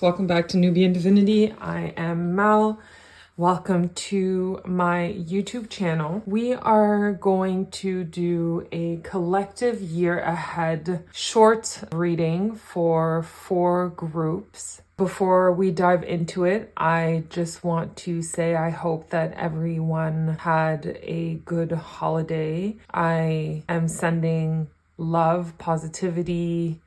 welcome back to Nubian Divinity. I am Mel. Welcome to my YouTube channel. We are going to do a collective year ahead short reading for 4 groups. Before we dive into it, I just want to say I hope that everyone had a good holiday. I am sending love, positivity,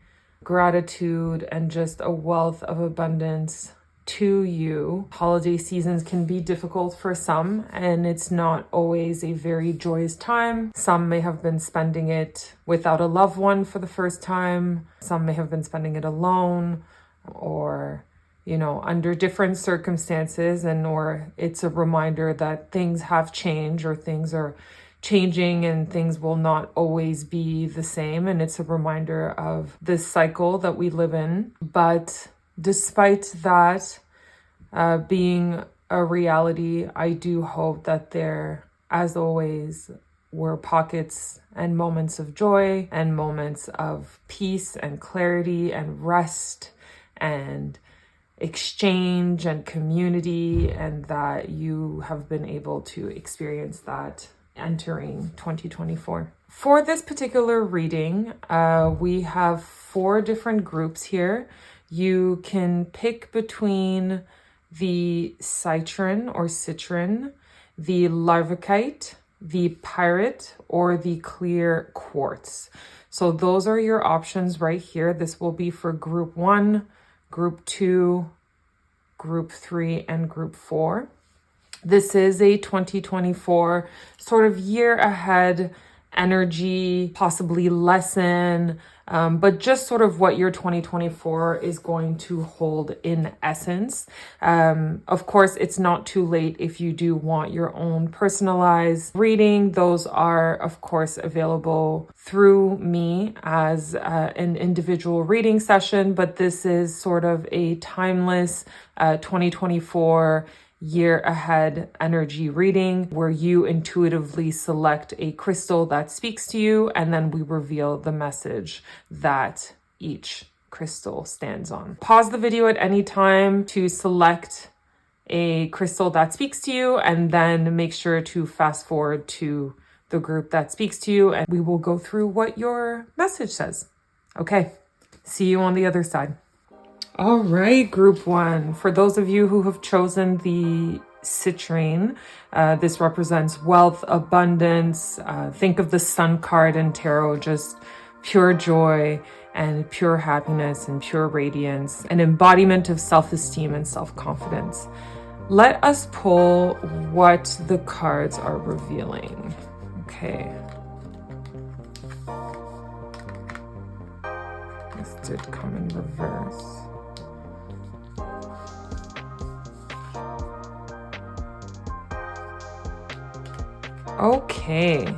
gratitude, and just a wealth of abundance to you. Holiday seasons can be difficult for some, and it's not always a very joyous time. Some may have been spending it without a loved one for the first time. Some may have been spending it alone, or under different circumstances, or it's a reminder that things have changed, or things are changing and things will not always be the same. And it's a reminder of this cycle that we live in. But despite that being a reality, I do hope that there, as always, were pockets and moments of joy and moments of peace and clarity and rest and exchange and community, and that you have been able to experience that entering 2024. For this particular reading, we have 4 different groups here. You can pick between the Citrine or Citrine, the Larvikite, the Pyrite, or the clear Quartz. So those are your options right here. This will be for group 1, group 2, group 3, and group 4. This is a 2024 sort of year ahead energy, possibly lesson, but just sort of what your 2024 is going to hold in essence. Of course, it's not too late if you do want your own personalized reading. Those are, of course, available through me as an individual reading session, but this is sort of a timeless 2024 year ahead energy reading where you intuitively select a crystal that speaks to you, and then we reveal the message that each crystal stands on. Pause the video at any time to select a crystal that speaks to you, and then make sure to fast forward to the group that speaks to you, and we will go through what your message says. Okay, see you on the other side. All right, group 1. For those of you who have chosen the Citrine, this represents wealth, abundance. Think of the Sun card in tarot, just pure joy and pure happiness and pure radiance, an embodiment of self-esteem and self-confidence. Let us pull what the cards are revealing. Okay. This did come in reverse. Okay.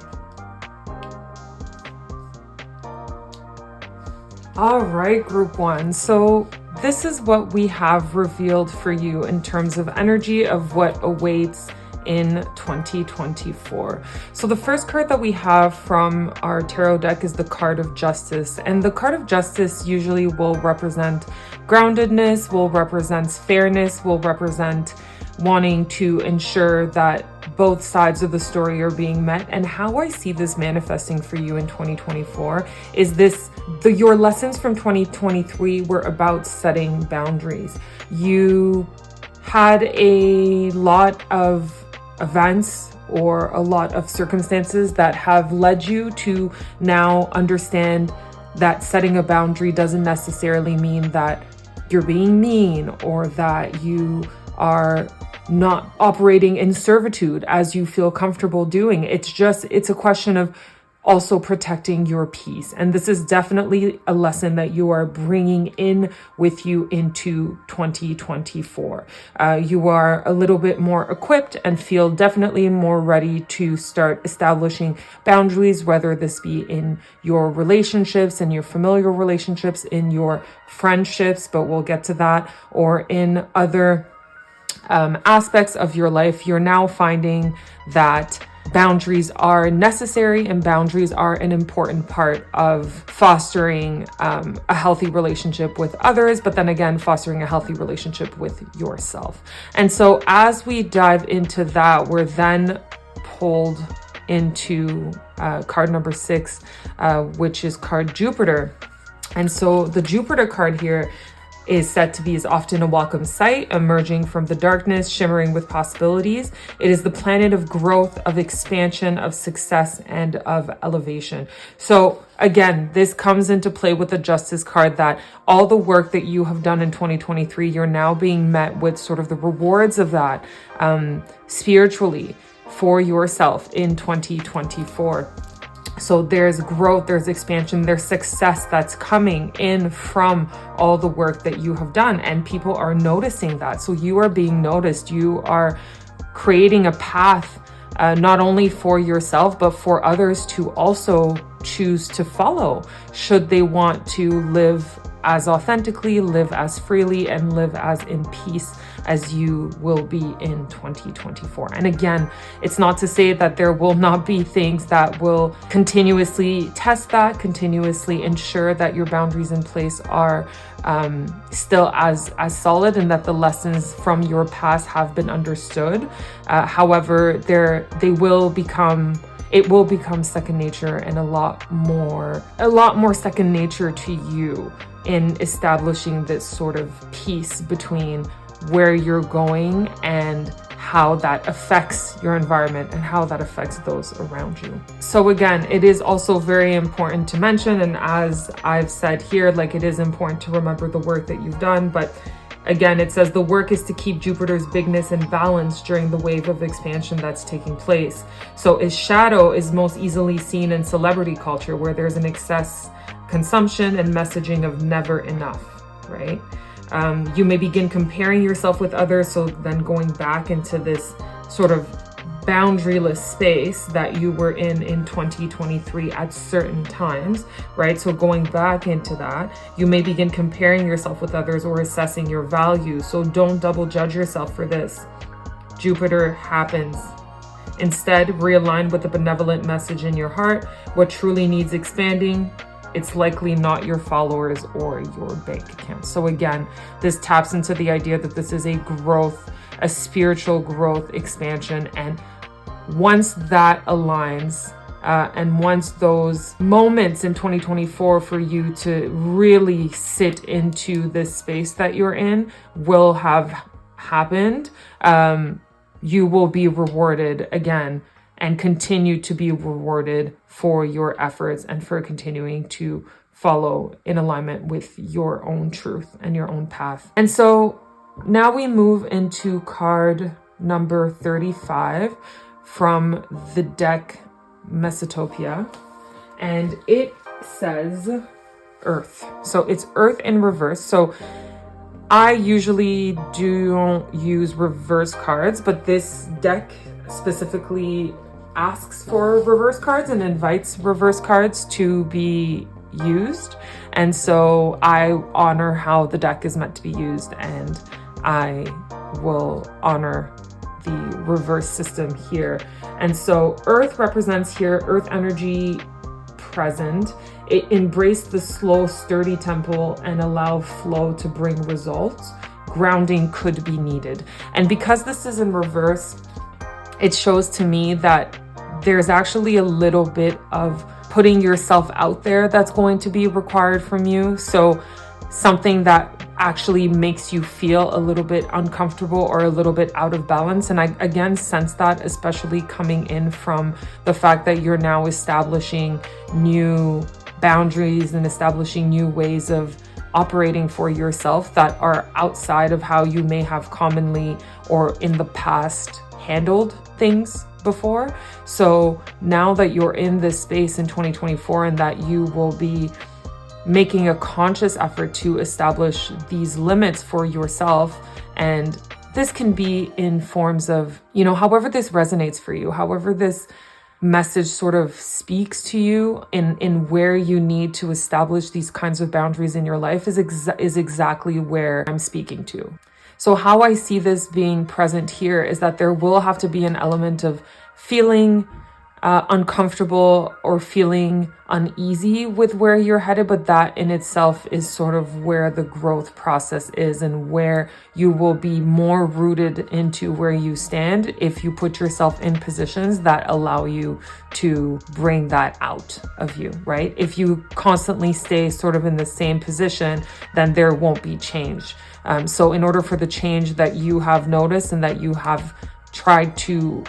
All right, group 1. So this is what we have revealed for you in terms of energy of what awaits in 2024. So the first card that we have from our tarot deck is the card of justice. And the card of justice usually will represent groundedness, will represent fairness, will represent wanting to ensure that both sides of the story are being met. And how I see this manifesting for you in 2024 is your lessons from 2023 were about setting boundaries. You had a lot of events or a lot of circumstances that have led you to now understand that setting a boundary doesn't necessarily mean that you're being mean or that you are not operating in servitude as you feel comfortable doing. It's a question of also protecting your peace. And this is definitely a lesson that you are bringing in with you into 2024. You are a little bit more equipped and feel definitely more ready to start establishing boundaries, whether this be in your relationships, in your familial relationships, in your friendships, but we'll get to that, or in other aspects of your life. You're now finding that boundaries are necessary and boundaries are an important part of fostering a healthy relationship with others, but then again, fostering a healthy relationship with yourself. And so as we dive into that, we're then pulled into card number 6, which is card Jupiter. And so the Jupiter card here is said to be as often a welcome sight, emerging from the darkness, shimmering with possibilities. It is the planet of growth, of expansion, of success, and of elevation. So again, this comes into play with the Justice card, that all the work that you have done in 2023, you're now being met with sort of the rewards of that spiritually for yourself in 2024. So there's growth, there's expansion, there's success that's coming in from all the work that you have done, and people are noticing that. So you are being noticed. You are creating a path, not only for yourself, but for others to also choose to follow, should they want to live as authentically, live as freely, and live as in peace as you will be in 2024. And again, it's not to say that there will not be things that will continuously test that, continuously ensure that your boundaries in place are still as solid, and that the lessons from your past have been understood. However, it will become second nature, and a lot more second nature to you in establishing this sort of peace between where you're going and how that affects your environment and how that affects those around you. So again, it is also very important to mention, and as I've said here, like, it is important to remember the work that you've done, but again, it says the work is to keep Jupiter's bigness in balance during the wave of expansion that's taking place. So its shadow is most easily seen in celebrity culture, where there's an excess consumption and messaging of never enough, right? You may begin comparing yourself with others, so then going back into this sort of boundaryless space that you were in 2023 at certain times, right? So going back into that, you may begin comparing yourself with others or assessing your value. So don't double judge yourself for this. Jupiter happens. Instead, realign with the benevolent message in your heart. What truly needs expanding, it's likely not your followers or your bank account. So again, this taps into the idea that this is a growth, a spiritual growth, expansion. And once that aligns, and once those moments in 2024 for you to really sit into this space that you're in will have happened, you will be rewarded again and continue to be rewarded for your efforts and for continuing to follow in alignment with your own truth and your own path. And so now we move into card number 35 from the deck Mesotopia, and it says Earth. So it's Earth in reverse. So I usually don't use reverse cards, but this deck specifically asks for reverse cards and invites reverse cards to be used. And so I honor how the deck is meant to be used, and I will honor the reverse system here. And so Earth represents here Earth energy present. It embraced the slow, sturdy temple and allow flow to bring results. Grounding could be needed. And because this is in reverse, it shows to me that there's actually a little bit of putting yourself out there that's going to be required from you. So something that actually makes you feel a little bit uncomfortable or a little bit out of balance. And I again sense that, especially coming in from the fact that you're now establishing new boundaries and establishing new ways of operating for yourself that are outside of how you may have commonly or in the past handled things before. So now that you're in this space in 2024 and that you will be making a conscious effort to establish these limits for yourself, and this can be in forms of, however this resonates for you, however this message sort of speaks to you in where you need to establish these kinds of boundaries in your life is exactly where I'm speaking to. So how I see this being present here is that there will have to be an element of feeling uncomfortable or feeling uneasy with where you're headed, but that in itself is sort of where the growth process is and where you will be more rooted into where you stand if you put yourself in positions that allow you to bring that out of you, right? If you constantly stay sort of in the same position, then there won't be change. So in order for the change that you have noticed and that you have tried to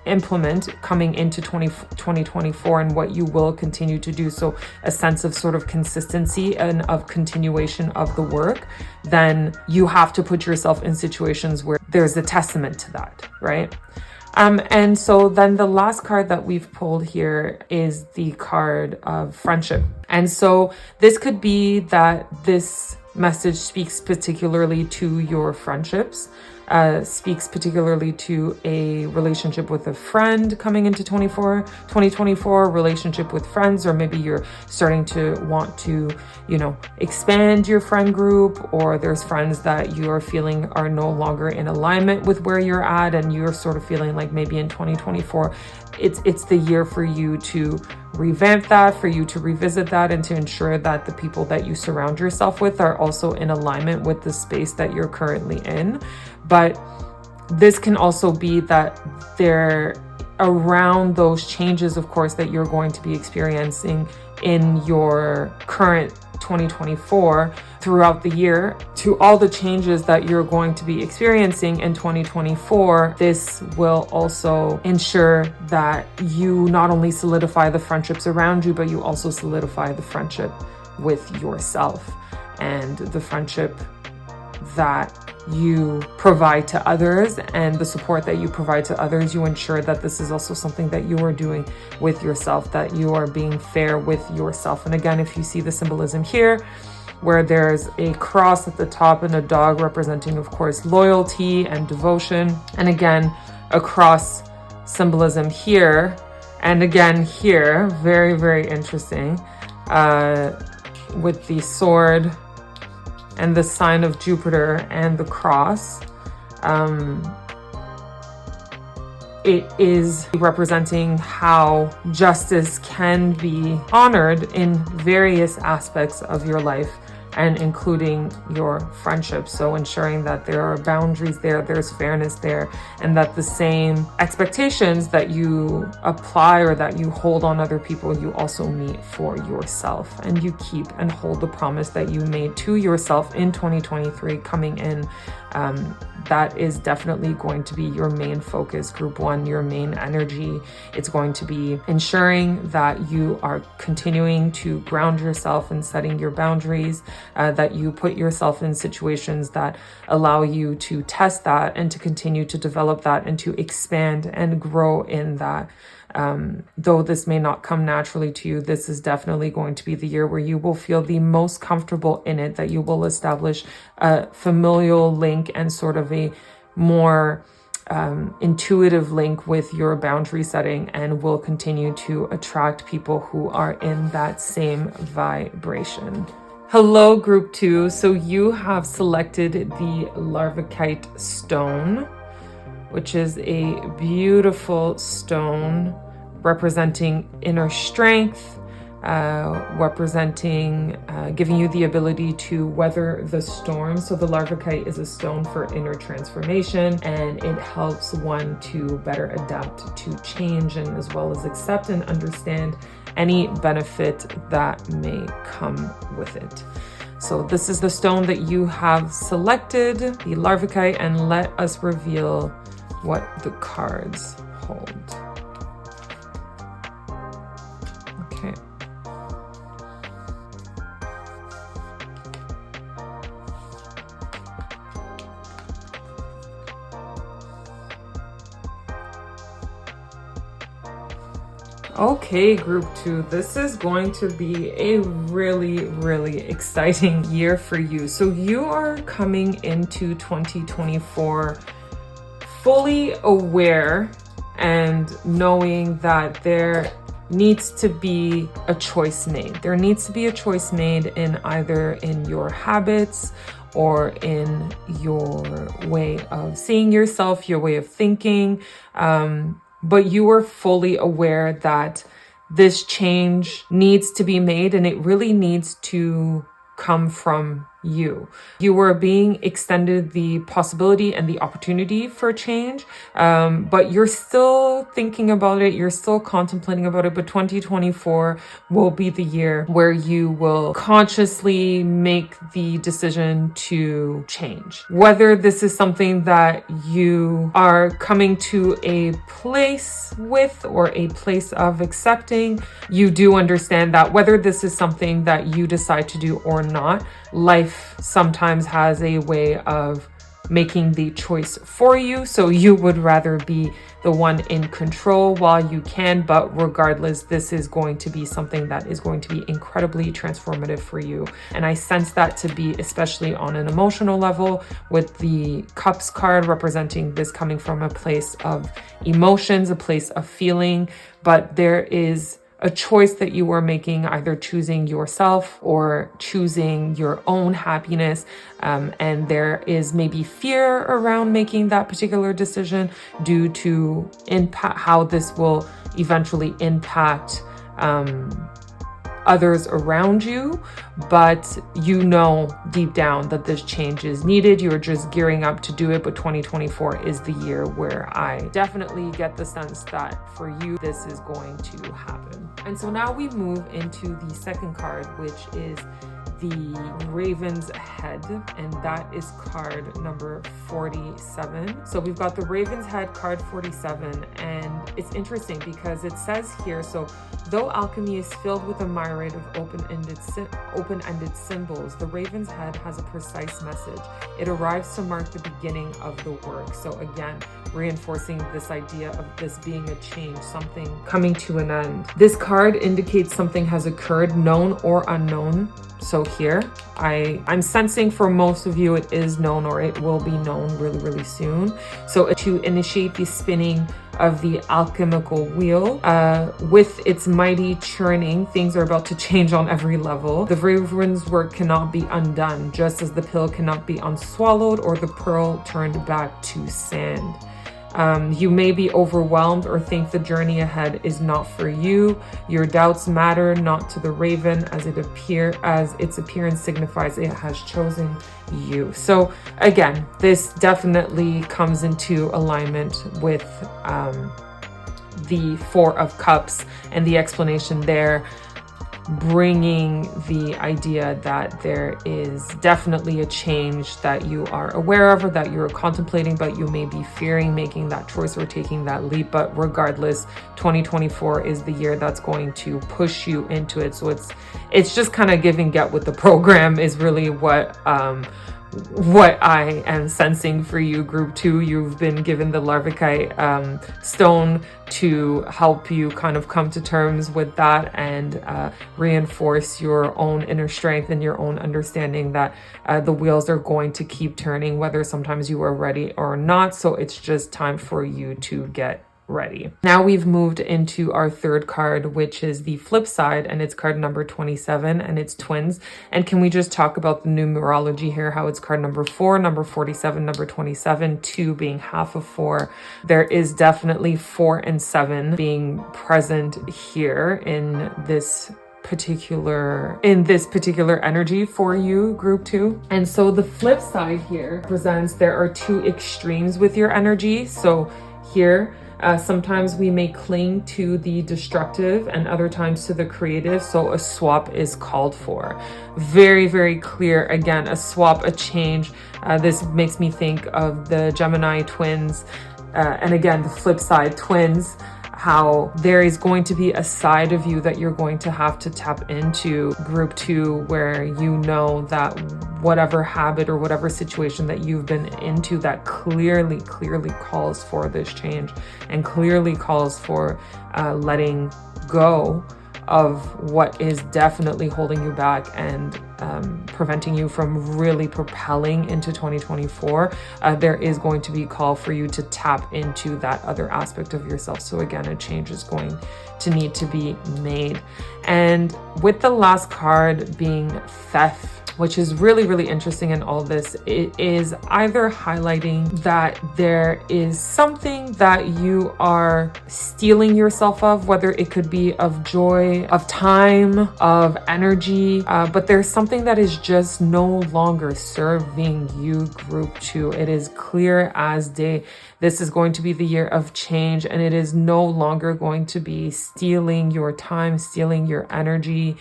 implement coming into 2024 and what you will continue to do, so a sense of sort of consistency and of continuation of the work, then you have to put yourself in situations where there's a testament to that, right? And so then the last card that we've pulled here is the card of friendship. And so this could be that this message speaks particularly to your friendships, speaks particularly to a relationship with a friend coming into 2024, relationship with friends, or maybe you're starting to want to, expand your friend group, or there's friends that you are feeling are no longer in alignment with where you're at, and you're sort of feeling like maybe in 2024, it's the year for you to revamp that, for you to revisit that, and to ensure that the people that you surround yourself with are also in alignment with the space that you're currently in. But this can also be that they're around those changes, of course, that you're going to be experiencing in your current 2024 throughout the year, to all the changes that you're going to be experiencing in 2024. This will also ensure that you not only solidify the friendships around you, but you also solidify the friendship with yourself and the friendship that you provide to others and the support that you provide to others. You ensure that this is also something that you are doing with yourself, that you are being fair with yourself. And again, if you see the symbolism here, where there's a cross at the top and a dog representing, of course, loyalty and devotion. And again, a cross symbolism here. And again, here, very, very interesting, with the sword and the sign of Jupiter and the cross. It is representing how justice can be honored in various aspects of your life, and including your friendships. So ensuring that there are boundaries there, there's fairness there, and that the same expectations that you apply or that you hold on other people, you also meet for yourself, and you keep and hold the promise that you made to yourself in 2023 coming in. That is definitely going to be your main focus, group one, your main energy. It's going to be ensuring that you are continuing to ground yourself and setting your boundaries, that you put yourself in situations that allow you to test that and to continue to develop that and to expand and grow in that. Though this may not come naturally to you, this is definitely going to be the year where you will feel the most comfortable in it, that you will establish a familial link and sort of a more intuitive link with your boundary setting, and will continue to attract people who are in that same vibration. Hello, group two. So you have selected the Larvikite stone, which is a beautiful stone representing inner strength, representing giving you the ability to weather the storm. So the Larvikite is a stone for inner transformation, and it helps one to better adapt to change, and as well as accept and understand any benefit that may come with it. So this is the stone that you have selected, the Larvikite, and let us reveal what the cards hold. Okay. Okay, group two, this is going to be a really, really exciting year for you. So you are coming into 2024 fully aware and knowing that there needs to be a choice made. There needs to be a choice made in either in your habits or in your way of seeing yourself, your way of thinking, but you are fully aware that this change needs to be made, and it really needs to come from you. You are being extended the possibility and the opportunity for change, but you're still thinking about it, you're still contemplating about it. But 2024 will be the year where you will consciously make the decision to change. Whether this is something that you are coming to a place with or a place of accepting, you do understand that whether this is something that you decide to do or not, life sometimes has a way of making the choice for you. So you would rather be the one in control while you can, but regardless, this is going to be something that is going to be incredibly transformative for you. And I sense that to be especially on an emotional level, with the Cups card representing this coming from a place of emotions, a place of feeling, but there is a choice that you are making, either choosing yourself or choosing your own happiness. And there is maybe fear around making that particular decision due to how this will eventually impact others around you, but you know deep down that this change is needed. You're just gearing up to do it. But 2024 is the year where I definitely get the sense that for you, this is going to happen. And so now we move into the second card, which is the Raven's Head, and that is card number 47. So we've got the Raven's Head, card 47, and it's interesting because it says here, so though alchemy is filled with a myriad of open-ended symbols, the Raven's Head has a precise message. It arrives to mark the beginning of the work. So again, reinforcing this idea of this being a change, something coming to an end. This card indicates something has occurred, known or unknown. So here, I'm sensing for most of you, it is known or it will be known really, really soon. So to initiate the spinning of the alchemical wheel, with its mighty churning, things are about to change on every level. The Raven's work cannot be undone, just as the pill cannot be unswallowed or the pearl turned back to sand. You may be overwhelmed or think the journey ahead is not for you. Your doubts matter not to the Raven, as its appearance signifies it has chosen you. So again, this definitely comes into alignment with the Four of Cups and the explanation there, bringing the idea that there is definitely a change that you are aware of or that you're contemplating, but you may be fearing making that choice or taking that leap. But regardless, 2024 is the year that's going to push you into it. So it's just kind of give and get with the program is really what I am sensing for you, group 2. You've been given the Larvikite stone to help you kind of come to terms with that and reinforce your own inner strength and your own understanding that the wheels are going to keep turning, whether sometimes you are ready or not. So it's just time for you to get ready. Now we've moved into our third card, which is the flip side, and it's card number 27, and it's twins. And can we just talk about the numerology here, how it's card number 4, number 47, number 27, 2 being half of 4. There is definitely 4 and 7 being present here in this particular energy for you, group 2. And so the flip side here represents there are 2 extremes with your energy. So here, sometimes we may cling to the destructive and other times to the creative. So a swap is called for. Very, very clear. Again, a swap, a change. This makes me think of the Gemini twins. And again, the flip side, twins, how there is going to be a side of you that you're going to have to tap into, group 2, where you know that whatever habit or whatever situation that you've been into that clearly calls for this change and clearly calls for letting go of what is definitely holding you back and preventing you from really propelling into 2024, there is going to be a call for you to tap into that other aspect of yourself. So again, a change is going to need to be made. And with the last card being theft, which is really, really interesting in all this, it is either highlighting that there is something that you are stealing yourself of, whether it could be of joy, of time, of energy, but there's something that is just no longer serving you, group 2. It is clear as day. This is going to be the year of change, and it is no longer going to be stealing your time, stealing your energy,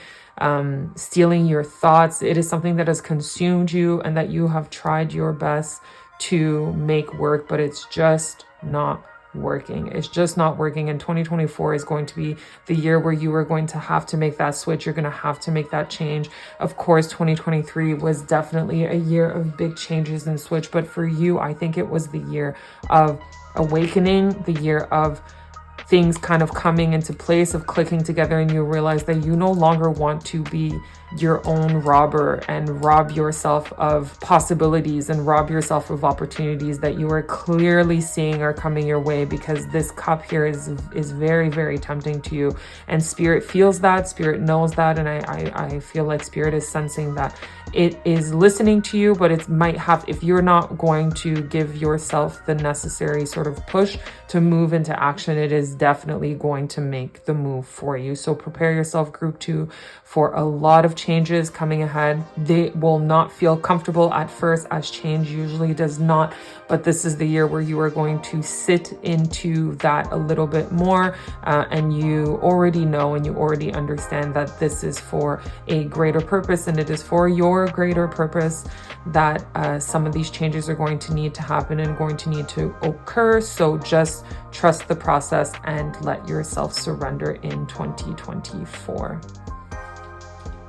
stealing your thoughts. It is something that has consumed you and that you have tried your best to make work, but it's just not working. It's just not working. And 2024 is going to be the year where you are going to have to make that switch. You're going to have to make that change. Of course, 2023 was definitely a year of big changes and switch, but for you, I think it was the year of awakening, the year of things kind of coming into place, of clicking together, and you realize that you no longer want to be your own robber and rob yourself of possibilities and rob yourself of opportunities that you are clearly seeing are coming your way, because this cup here is very, very tempting to you, and spirit feels that, spirit knows that, and I feel like spirit is sensing that it is listening to you, but it might have, if you're not going to give yourself the necessary sort of push to move into action, it is definitely going to make the move for you. So prepare yourself, group 2, for a lot of changes coming ahead. They will not feel comfortable at first, as change usually does not, but this is the year where you are going to sit into that a little bit more, and you already know and you already understand that this is for a greater purpose, and it is for your greater purpose that some of these changes are going to need to happen and going to need to occur. So just trust the process and let yourself surrender in 2024.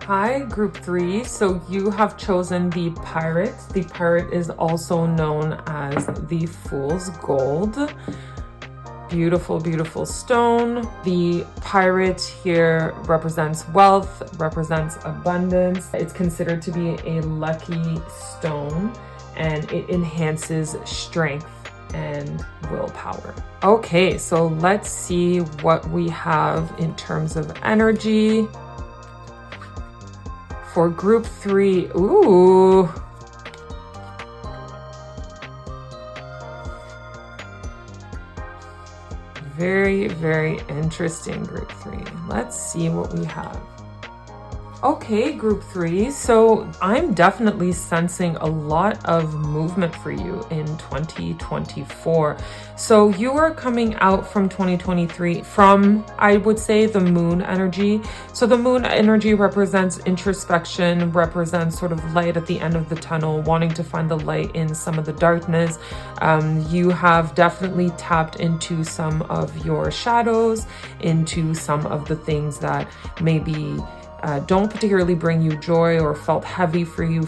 Hi, group 3. So you have chosen the Pyrite. The Pyrite is also known as the Fool's Gold. Beautiful, beautiful stone. The Pyrite here represents wealth, represents abundance. It's considered to be a lucky stone, and it enhances strength and willpower. Okay, so let's see what we have in terms of energy. For group 3, ooh. Very, very interesting, group 3. Let's see what we have. Okay, group 3. So I'm definitely sensing a lot of movement for you in 2024. So you are coming out from 2023 from, I would say, the moon energy. So the moon energy represents introspection, represents sort of light at the end of the tunnel, wanting to find the light in some of the darkness. You have definitely tapped into some of your shadows, into some of the things that maybe don't particularly bring you joy, or felt heavy for you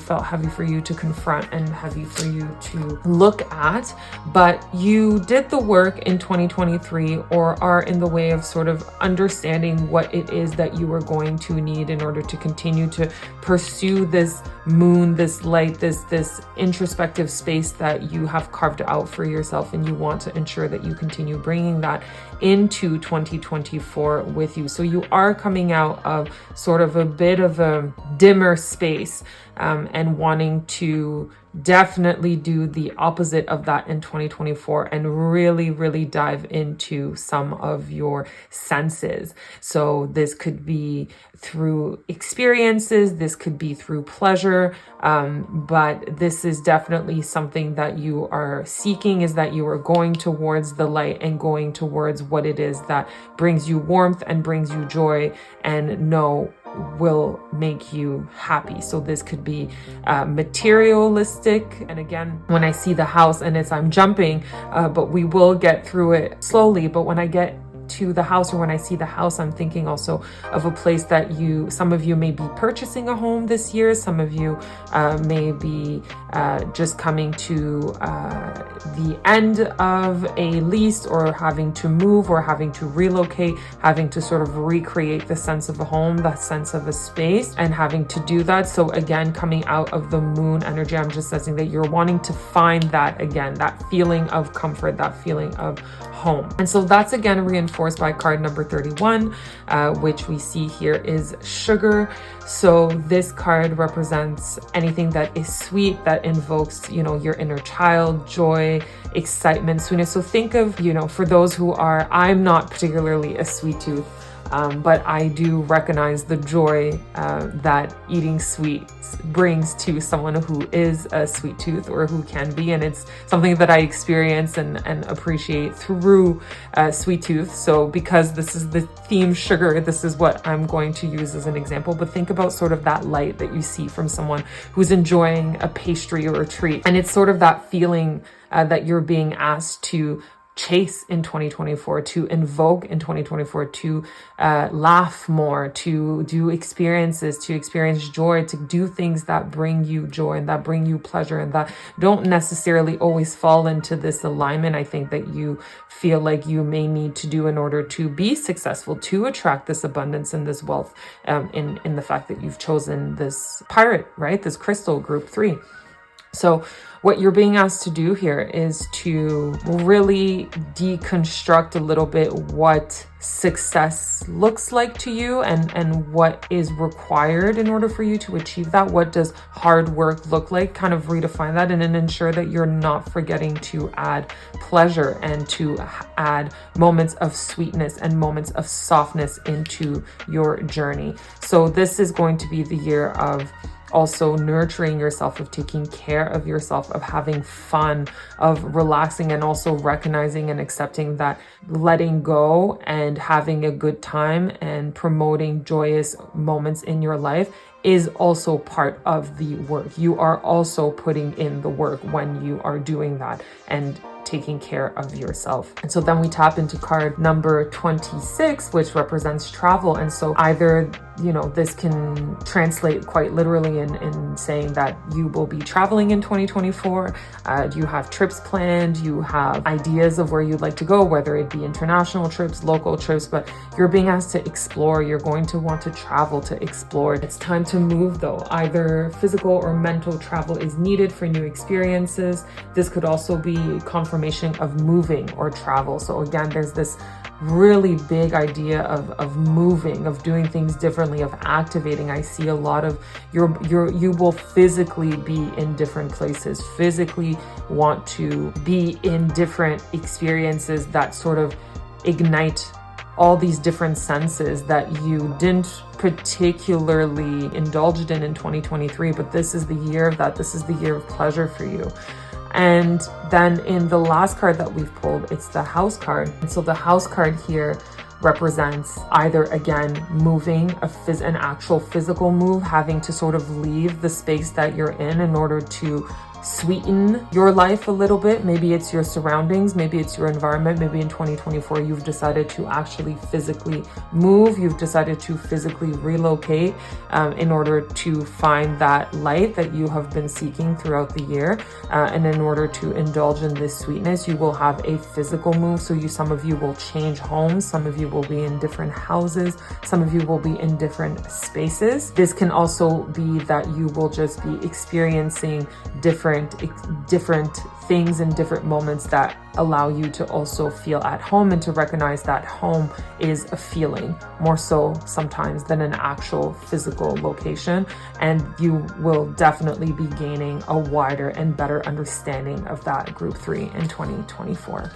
to confront and heavy for you to look at. But you did the work in 2023, or are in the way of sort of understanding what it is that you are going to need in order to continue to pursue this moon, this light, this introspective space that you have carved out for yourself, and you want to ensure that you continue bringing that into 2024 with you. So you are coming out of sort of a bit of a dimmer space, and wanting to definitely do the opposite of that in 2024 and really, really dive into some of your senses. So this could be through experiences, this could be through pleasure, but this is definitely something that you are seeking, is that you are going towards the light and going towards what it is that brings you warmth and brings you joy and will make you happy. So this could be materialistic. And again, when I see the house and I'm jumping, but we will get through it slowly. But when I get to the house, or when I see the house, I'm thinking also of a place that some of you may be purchasing a home this year. Some of you may be just coming to the end of a lease, or having to move, or having to relocate, having to sort of recreate the sense of a home, the sense of a space, and having to do that. So again, coming out of the moon energy, I'm just sensing that you're wanting to find that again, that feeling of comfort, that feeling of home. And so that's again reinforced by card number 31, which we see here is sugar. So this card represents anything that is sweet, that invokes, your inner child, joy, excitement, sweetness. So think of, for those who are, I'm not particularly a sweet tooth, but I do recognize the joy that eating sweets brings to someone who is a sweet tooth, or who can be. And it's something that I experience and appreciate through sweet tooth. So because this is the theme sugar, this is what I'm going to use as an example. But think about sort of that light that you see from someone who's enjoying a pastry or a treat. And it's sort of that feeling that you're being asked to chase in 2024, to invoke in 2024, to laugh more, to do experiences, to experience joy, to do things that bring you joy and that bring you pleasure, and that don't necessarily always fall into this alignment, I think, that you feel like you may need to do in order to be successful, to attract this abundance and this wealth, in the fact that you've chosen this Pyrite, right? This crystal group 3. So what you're being asked to do here is to really deconstruct a little bit what success looks like to you, and what is required in order for you to achieve that. What does hard work look like? Kind of redefine that, and then ensure that you're not forgetting to add pleasure and to add moments of sweetness and moments of softness into your journey. So this is going to be the year of also nurturing yourself, of taking care of yourself, of having fun, of relaxing, and also recognizing and accepting that letting go and having a good time and promoting joyous moments in your life is also part of the work. You are also putting in the work when you are doing that and taking care of yourself. And so then we tap into card number 26, which represents travel. And so either, this can translate quite literally in saying that you will be traveling in 2024. You have trips planned, you have ideas of where you'd like to go, whether it be international trips, local trips, but you're being asked to explore. You're going to want to travel to explore. It's time to move though. Either physical or mental travel is needed for new experiences. This could also be confirmation of moving or travel. So again, there's this really big idea of moving, of doing things differently, of activating. I see a lot of you will physically be in different places, physically want to be in different experiences that sort of ignite all these different senses that you didn't particularly indulged in 2023, but this is the year of that. This is the year of pleasure for you. And then in the last card that we've pulled, it's the house card. And so the house card here represents either, again, moving, an actual physical move, having to sort of leave the space that you're in order to sweeten your life a little bit. Maybe it's your surroundings, maybe it's your environment. Maybe in 2024 you've decided to actually physically move, you've decided to physically relocate in order to find that light that you have been seeking throughout the year, and in order to indulge in this sweetness, you will have a physical move. So some of you will change homes, some of you will be in different houses, some of you will be in different spaces. This can also be that you will just be experiencing different things and different moments that allow you to also feel at home, and to recognize that home is a feeling more so sometimes than an actual physical location. And you will definitely be gaining a wider and better understanding of that group 3 in 2024.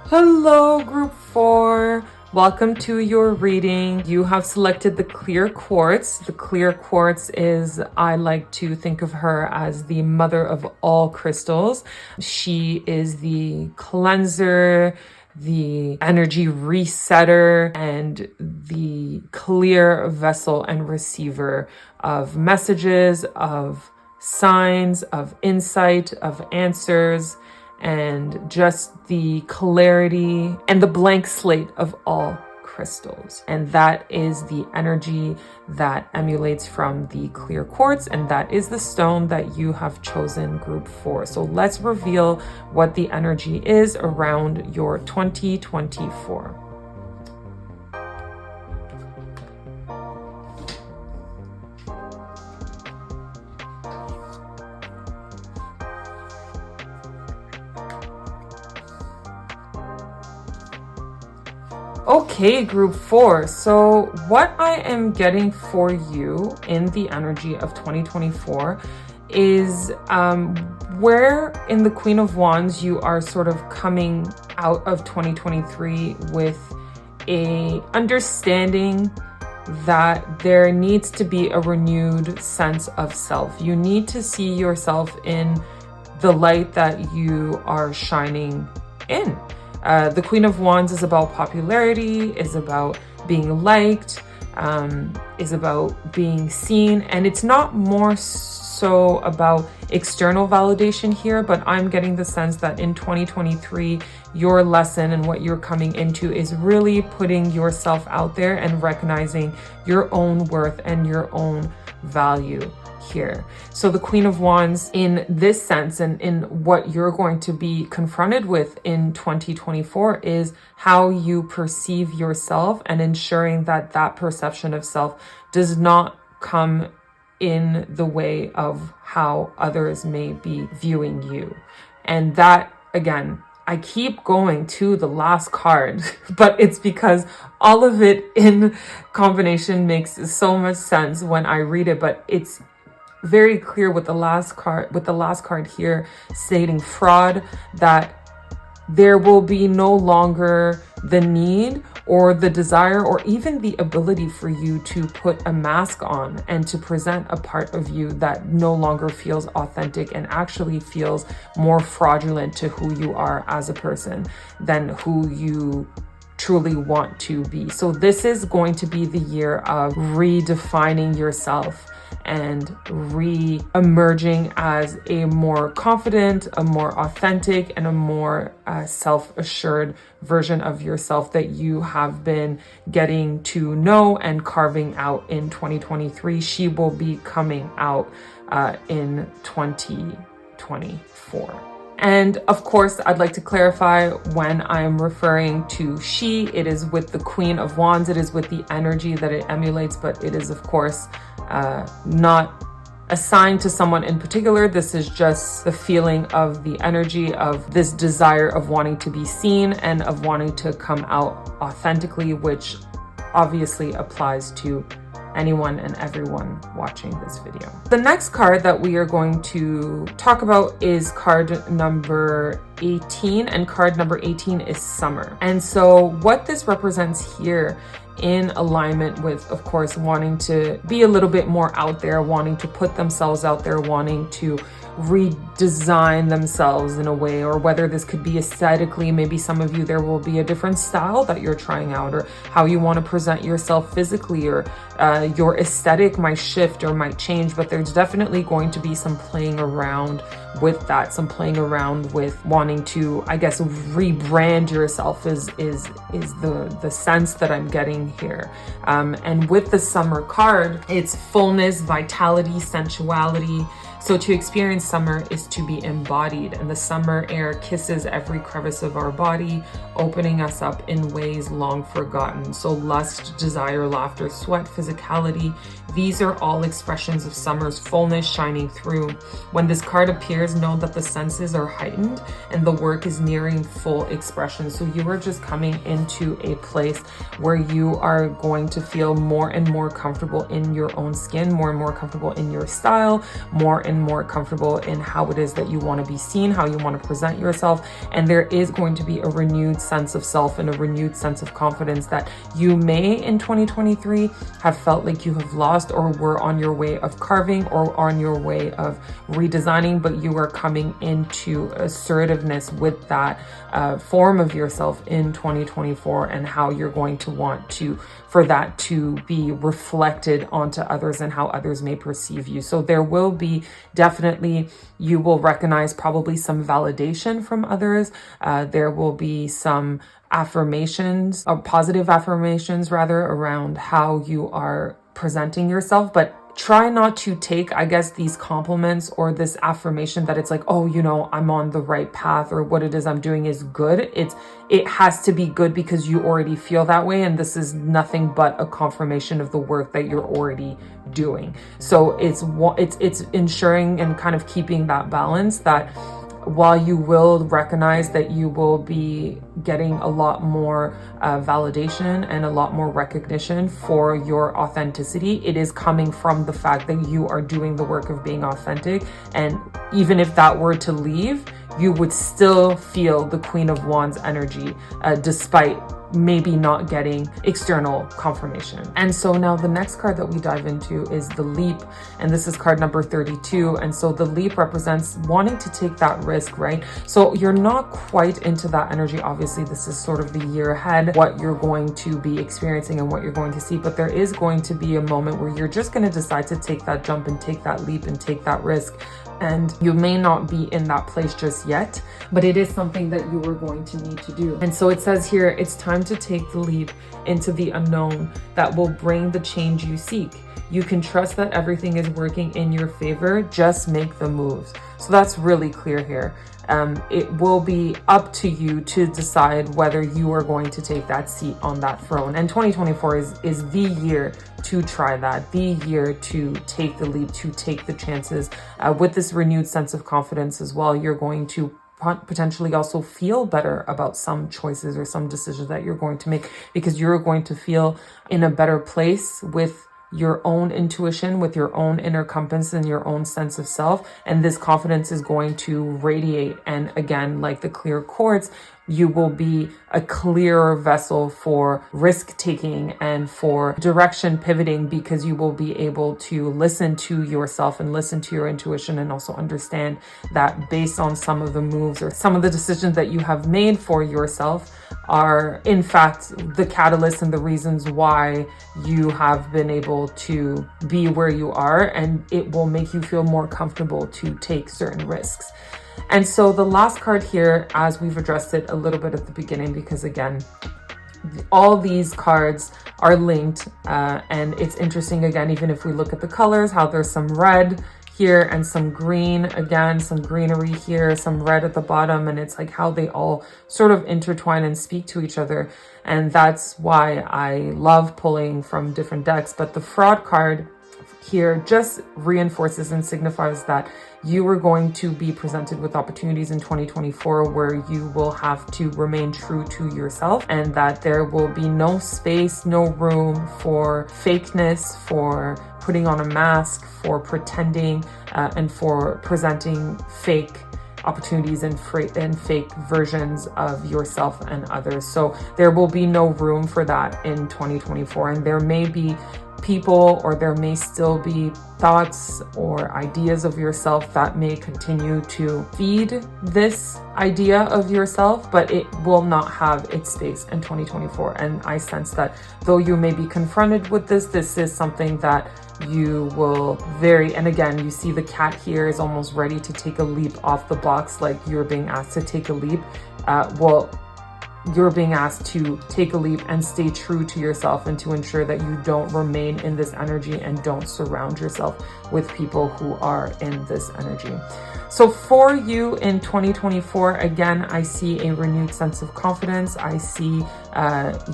Hello, group 4. Welcome to your reading. You have selected the clear quartz. The clear quartz is, I like to think of her as the mother of all crystals. She is the cleanser, the energy resetter, and the clear vessel and receiver of messages, of signs, of insight, of answers. and just the clarity and the blank slate of all crystals. And that is the energy that emulates from the clear quartz, and that is the stone that you have chosen, group 4. So let's reveal what the energy is around your 2024. Okay, group 4. So what I am getting for you in the energy of 2024 is where in the Queen of Wands you are sort of coming out of 2023 with a understanding that there needs to be a renewed sense of self. You need to see yourself in the light that you are shining in. The Queen of Wands is about popularity, is about being liked, is about being seen. And it's not more so about external validation here, but I'm getting the sense that in 2023, your lesson and what you're coming into is really putting yourself out there and recognizing your own worth and your own value here. So the Queen of Wands in this sense and in what you're going to be confronted with in 2024 is how you perceive yourself and ensuring that that perception of self does not come in the way of how others may be viewing you. And that, again, I keep going to the last card, but it's because all of it in combination makes so much sense when I read it, but it's very clear with the last card here stating fraud, that there will be no longer the need or the desire or even the ability for you to put a mask on and to present a part of you that no longer feels authentic and actually feels more fraudulent to who you are as a person than who you truly want to be. So this is going to be the year of redefining yourself and re-emerging as a more confident, a more authentic, and a more self-assured version of yourself that you have been getting to know and carving out in 2023. She will be coming out in 2024. And of course, I'd like to clarify when I'm referring to she, it is with the Queen of Wands, it is with the energy that it emulates, but it is of course not assigned to someone in particular. This is just the feeling of the energy of this desire of wanting to be seen and of wanting to come out authentically, which obviously applies to anyone and everyone watching this video. The next card that we are going to talk about is card number 18, and card number 18 is summer. And so what this represents here, in alignment with, of course, wanting to be a little bit more out there, wanting to put themselves out there, wanting to redesign themselves in a way, or whether this could be aesthetically, maybe some of you, there will be a different style that you're trying out, or how you want to present yourself physically, or your aesthetic might shift or might change, but there's definitely going to be some playing around with that, some playing around with wanting to, I guess, rebrand yourself is the sense that I'm getting here. And with the summer card, it's fullness, vitality, sensuality. So to experience summer is to be embodied, and the summer air kisses every crevice of our body, opening us up in ways long forgotten. So lust, desire, laughter, sweat, physicality, these are all expressions of summer's fullness shining through. When this card appears, know that the senses are heightened and the work is nearing full expression. So you are just coming into a place where you are going to feel more and more comfortable in your own skin, more and more comfortable in your style, more and more comfortable in how it is that you want to be seen, how you want to present yourself. And there is going to be a renewed sense of self and a renewed sense of confidence that you may in 2023 have felt like you have lost, or were on your way of carving, or on your way of redesigning, but you are coming into assertiveness with that form of yourself in 2024, and how you're going to want to, for that to be reflected onto others and how others may perceive you. So there will be definitely you will recognize probably some validation from others. There will be some affirmations, or positive affirmations rather, around how you are presenting yourself. But try not to take, I guess, these compliments or this affirmation that it's like, oh, you know, I'm on the right path, or what it is I'm doing is good. It has to be good because you already feel that way. And this is nothing but a confirmation of the work that you're already doing. So it's ensuring and kind of keeping that balance, that while you will recognize that you will be getting a lot more validation and a lot more recognition for your authenticity, it is coming from the fact that you are doing the work of being authentic. And even if that were to leave, you would still feel the Queen of Wands energy, despite maybe not getting external confirmation. And so now the next card that we dive into is the Leap, and this is card number 32. And so the Leap represents wanting to take that risk, right? So you're not quite into that energy. Obviously, this is sort of the year ahead, what you're going to be experiencing and what you're going to see, but there is going to be a moment where you're just going to decide to take that jump and take that leap and take that risk. And you may not be in that place just yet, but it is something that you are going to need to do. And so it says here, it's time to take the leap into the unknown that will bring the change you seek. You can trust that everything is working in your favor. Just make the moves. So that's really clear here. It will be up to you to decide whether you are going to take that seat on that throne. And 2024 is the year to try that, the year to take the leap, to take the chances. With this renewed sense of confidence as well, you're going to potentially also feel better about some choices or some decisions that you're going to make, because you're going to feel in a better place with your own intuition, with your own inner compass and your own sense of self. And this confidence is going to radiate. And again, like the clear quartz, you will be a clearer vessel for risk taking and for direction pivoting, because you will be able to listen to yourself and listen to your intuition, and also understand that based on some of the moves or some of the decisions that you have made for yourself are in fact the catalyst and the reasons why you have been able to be where you are, and it will make you feel more comfortable to take certain risks. And so the last card here, as we've addressed it a little bit at the beginning, because again, all these cards are linked, and it's interesting, again, even if we look at the colors, how there's some red here and some green, again, some greenery here, some red at the bottom, and it's like how they all sort of intertwine and speak to each other. And that's why I love pulling from different decks. But the Fraud card here just reinforces and signifies that you are going to be presented with opportunities in 2024 where you will have to remain true to yourself, and that there will be no space, no room for fakeness, for putting on a mask, for pretending, and for presenting fake opportunities and fake versions of yourself and others. So there will be no room for that in 2024. And there may be people, or there may still be thoughts or ideas of yourself that may continue to feed this idea of yourself, but it will not have its space in 2024. And I sense that though you may be confronted with this is something that you will and again, you see the cat here is almost ready to take a leap off the box, like you're being asked to take a leap. You're being asked to take a leap and stay true to yourself, and to ensure that you don't remain in this energy and don't surround yourself with people who are in this energy. So for you in 2024, again, I see a renewed sense of confidence. I see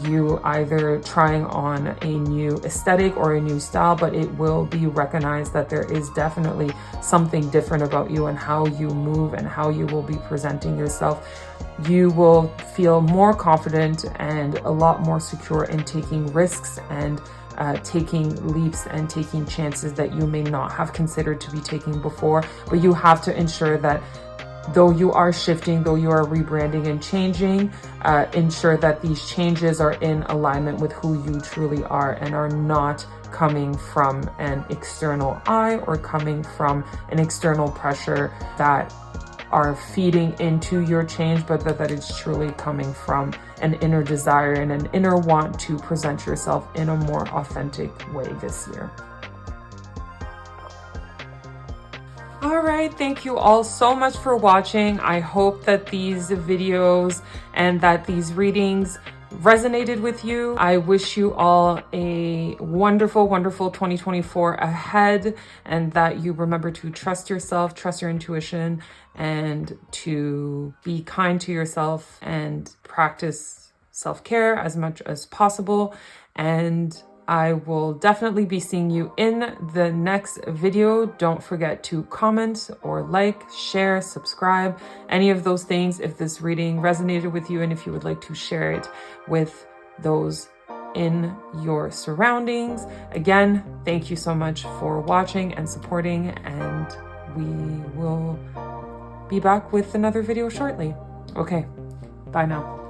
you either trying on a new aesthetic or a new style, but it will be recognized that there is definitely something different about you and how you move and how you will be presenting yourself. You will feel more confident and a lot more secure in taking risks and taking leaps and taking chances that you may not have considered to be taking before. But you have to ensure that though you are shifting, though you are rebranding and changing, ensure that these changes are in alignment with who you truly are and are not coming from an external eye or coming from an external pressure that are feeding into your change, but that it's truly coming from an inner desire and an inner want to present yourself in a more authentic way this year. right, thank you all so much for watching. I hope that these videos and that these readings resonated with you. I wish you all a wonderful, wonderful 2024 ahead, and that you remember to trust yourself, trust your intuition, and to be kind to yourself and practice self-care as much as possible. And I will definitely be seeing you in the next video. Don't forget to comment or like, share, subscribe, any of those things if this reading resonated with you and if you would like to share it with those in your surroundings. Again, thank you so much for watching and supporting, and we will be back with another video shortly. Okay, bye now.